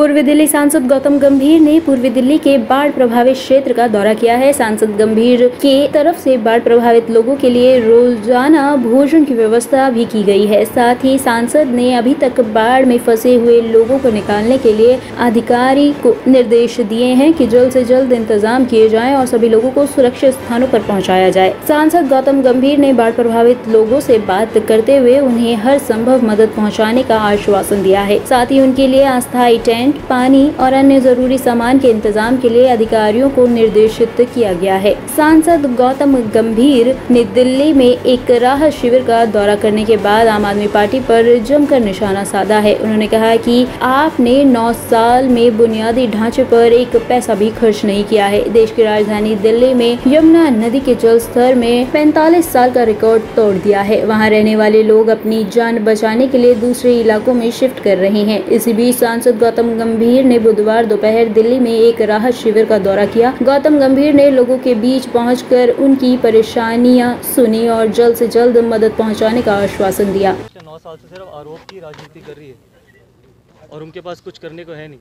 पूर्व दिल्ली सांसद गौतम गंभीर ने पूर्वी दिल्ली के बाढ़ प्रभावित क्षेत्र का दौरा किया है। सांसद गंभीर के तरफ से बाढ़ प्रभावित लोगों के लिए रोजाना भोजन की व्यवस्था भी की गई है। साथ ही सांसद ने अभी तक बाढ़ में फंसे हुए लोगों को निकालने के लिए अधिकारी को निर्देश दिए हैं कि जल्द से जल्द इंतजाम किए जाएं और सभी लोगों को सुरक्षित स्थानों पर पहुंचाया जाए। सांसद गौतम गंभीर ने बाढ़ प्रभावित लोगों से बात करते हुए उन्हें हर संभव मदद पहुँचाने का आश्वासन दिया है। साथ ही उनके लिए अस्थायी टेंट, पानी और अन्य जरूरी सामान के इंतजाम के लिए अधिकारियों को निर्देशित किया गया है। सांसद गौतम गंभीर ने दिल्ली में एक राहत शिविर का दौरा करने के बाद आम आदमी पार्टी पर जमकर निशाना साधा है। उन्होंने कहा कि आपने 9 साल में बुनियादी ढांचे पर एक पैसा भी खर्च नहीं किया है। देश की राजधानी दिल्ली में यमुना नदी के जल स्तर में 45 साल का रिकॉर्ड तोड़ दिया है। वहां रहने वाले लोग अपनी जान बचाने के लिए दूसरे इलाकों में शिफ्ट कर रहे हैं। इसी बीच सांसद गौतम गंभीर ने बुधवार दोपहर दिल्ली में एक राहत शिविर का दौरा किया। गौतम गंभीर ने लोगों के बीच पहुंचकर उनकी परेशानियां सुनी और जल्द से जल्द मदद पहुंचाने का आश्वासन दिया। 9 साल से सिर्फ आरोप की राजनीति कर रही है और उनके पास कुछ करने को है नहीं।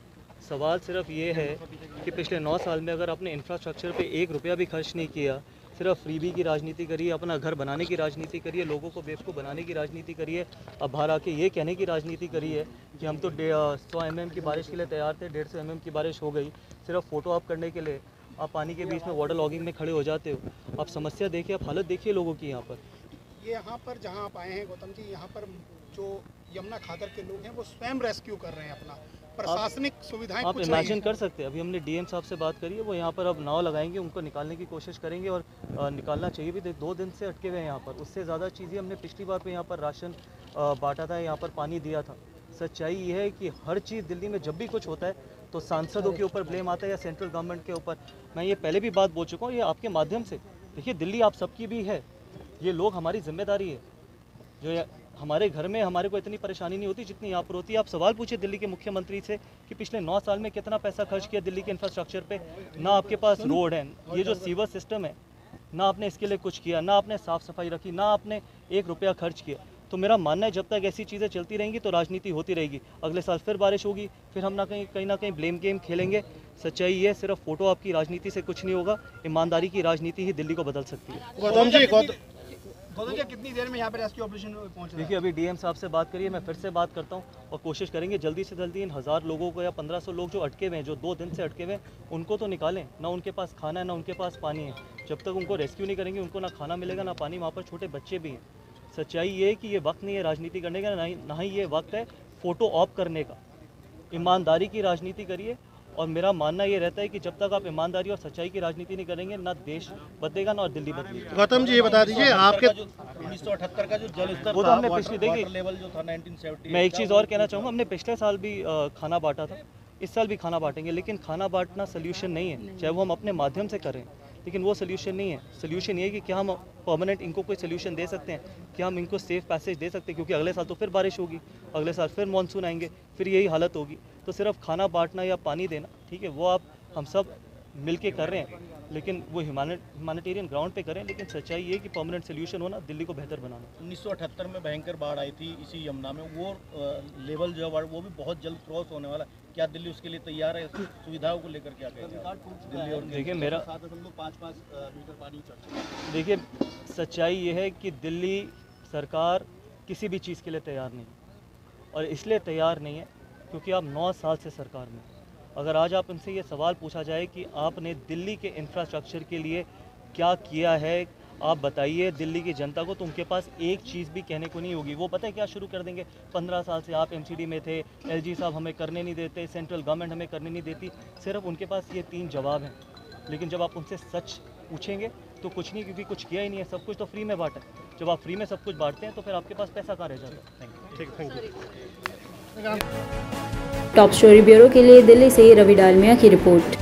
सवाल सिर्फ ये है कि पिछले 9 साल में अगर आपने इंफ्रास्ट्रक्चर पे 1 रुपया भी खर्च नहीं किया, सिर्फ फ्रीबी की राजनीति करिए, अपना घर बनाने की राजनीति करिए, लोगों को बेवकूफ़ बनाने की राजनीति करिए, अब बाहर आके ये कहने की राजनीति करिए कि हम तो 100 mm की बारिश के लिए तैयार थे, 150 mm की बारिश हो गई, सिर्फ फ़ोटो आप करने के लिए आप पानी के बीच में वाटर लॉगिंग में खड़े हो जाते हो। आप समस्या देखिए, आप हालत देखिए लोगों की। यहाँ पर जहाँ आप आए हैं गौतम जी, यहाँ पर जो यमुना खातर के लोग हैं वो स्वयं रेस्क्यू कर रहे हैं, अपना प्रशासनिक सुविधाएं आप इमेजिन कर सकते हैं। अभी हमने डीएम साहब से बात करी है, वो यहाँ पर अब नाव लगाएंगे, उनको निकालने की कोशिश करेंगे और निकालना चाहिए भी। 2 दिन से अटके हुए हैं यहाँ पर। उससे ज़्यादा चीज़ें हमने पिछली बार पे यहाँ पर राशन बांटा था, यहाँ पर पानी दिया था। सच्चाई ये है कि हर चीज़ दिल्ली में जब भी कुछ होता है तो सांसदों के ऊपर ब्लेम आता है या सेंट्रल गवर्नमेंट के ऊपर। मैं ये पहले भी बात बोल चुका हूँ, ये आपके माध्यम से देखिए, दिल्ली आप सबकी भी है, ये लोग हमारी जिम्मेदारी है। जो हमारे घर में हमारे को इतनी परेशानी नहीं होती जितनी यहाँ पर होती है। आप सवाल पूछिए दिल्ली के मुख्यमंत्री से कि पिछले 9 साल में कितना पैसा खर्च किया दिल्ली के इंफ्रास्ट्रक्चर पे। ना आपके पास रोड है, ये जो सीवर सिस्टम है, ना आपने इसके लिए कुछ किया, ना आपने साफ़ सफाई रखी, ना आपने 1 रुपया खर्च किया। तो मेरा मानना है जब तक ऐसी चीज़ें चलती रहेंगी तो राजनीति होती रहेगी। अगले साल फिर बारिश होगी, फिर हम कहीं ना कहीं ब्लेम गेम खेलेंगे। सच्चाई है, सिर्फ फोटो आपकी राजनीति से कुछ नहीं होगा। ईमानदारी की राजनीति ही दिल्ली को बदल सकती है। कितनी देर में यहाँ पे रेस्क्यू ऑपरेशन पहुँच? देखिए, अभी डीएम साहब से बात करिए, मैं फिर से बात करता हूँ और कोशिश करेंगे जल्दी से जल्दी इन 1000 लोगों को या 1500 लोग जो अटके हुए हैं, जो 2 दिन से अटके हुए हैं, उनको तो निकालें। ना उनके पास खाना है, ना उनके पास पानी है। जब तक उनको रेस्क्यू नहीं करेंगे, उनको ना खाना मिलेगा ना पानी। वहाँ पर छोटे बच्चे भी हैं। सच्चाई ये है कि ये वक्त नहीं है राजनीति करने का, ना ही ये वक्त है फ़ोटो ऑप करने का। ईमानदारी की राजनीति करिए और मेरा मानना ये रहता है कि जब तक आप ईमानदारी और सच्चाई की राजनीति नहीं करेंगे, ना देश बदलेगा ना और दिल्ली बदलेगी। गौतम जी, ये बता दीजिए, आपके 1978 का जो जल स्तर वो तो हमने पिछले देखिए लेवल जो था 1970। मैं एक चीज़ और कहना चाहूँगा, हमने पिछले साल भी खाना बांटा था, इस साल भी खाना बांटेंगे, लेकिन खाना बांटना सोल्यूशन नहीं है। चाहे वो हम अपने माध्यम से करें, लेकिन वो सोल्यूशन नहीं है। सोल्यूशन ये है कि क्या हम परमानेंट इनको कोई सोल्यूशन दे सकते हैं, क्या हम इनको सेफ पैसेज दे सकते हैं, क्योंकि अगले साल तो फिर बारिश होगी, अगले साल फिर मानसून आएंगे, फिर यही हालत होगी। तो सिर्फ खाना बांटना या पानी देना, ठीक है, वो आप हम सब मिल के कर रहे हैं, लेकिन वो ह्यूमैनिटेरियन ग्राउंड पे करें। लेकिन सच्चाई ये कि परमानेंट सोल्यूशन होना दिल्ली को बेहतर बनाना। 1978 में भयंकर बाढ़ आई थी इसी यमुना में, वो लेवल जो है वो भी बहुत जल्द क्रॉस होने वाला। क्या दिल्ली उसके लिए तैयार है? सुविधाओं को लेकर क्या कहते हैं दिल्ली? और देखिए, मेरा 5-5 मीटर पानी देखिए, सच्चाई ये है कि दिल्ली सरकार किसी भी चीज़ के लिए तैयार नहीं, और इसलिए तैयार नहीं है क्योंकि आप 9 साल से सरकार में। अगर आज आप उनसे ये सवाल पूछा जाए कि आपने दिल्ली के इंफ्रास्ट्रक्चर के लिए क्या किया है, आप बताइए दिल्ली की जनता को, तो उनके पास एक चीज़ भी कहने को नहीं होगी। वो पता है क्या शुरू कर देंगे? 15 साल से आप एमसीडी में थे, एलजी साहब हमें करने नहीं देते, सेंट्रल गवर्नमेंट हमें करने नहीं देती। सिर्फ उनके पास ये 3 जवाब हैं। लेकिन जब आप उनसे सच पूछेंगे तो कुछ नहीं, क्योंकि कुछ किया ही नहीं है, सब कुछ तो फ्री में बांटा। जब आप फ्री में सब कुछ बांटते हैं तो फिर आपके पास पैसा कहाँ रह जाता है। Thank you. Top story bureau के लिए दिल्ली से रवि डालमिया की रिपोर्ट।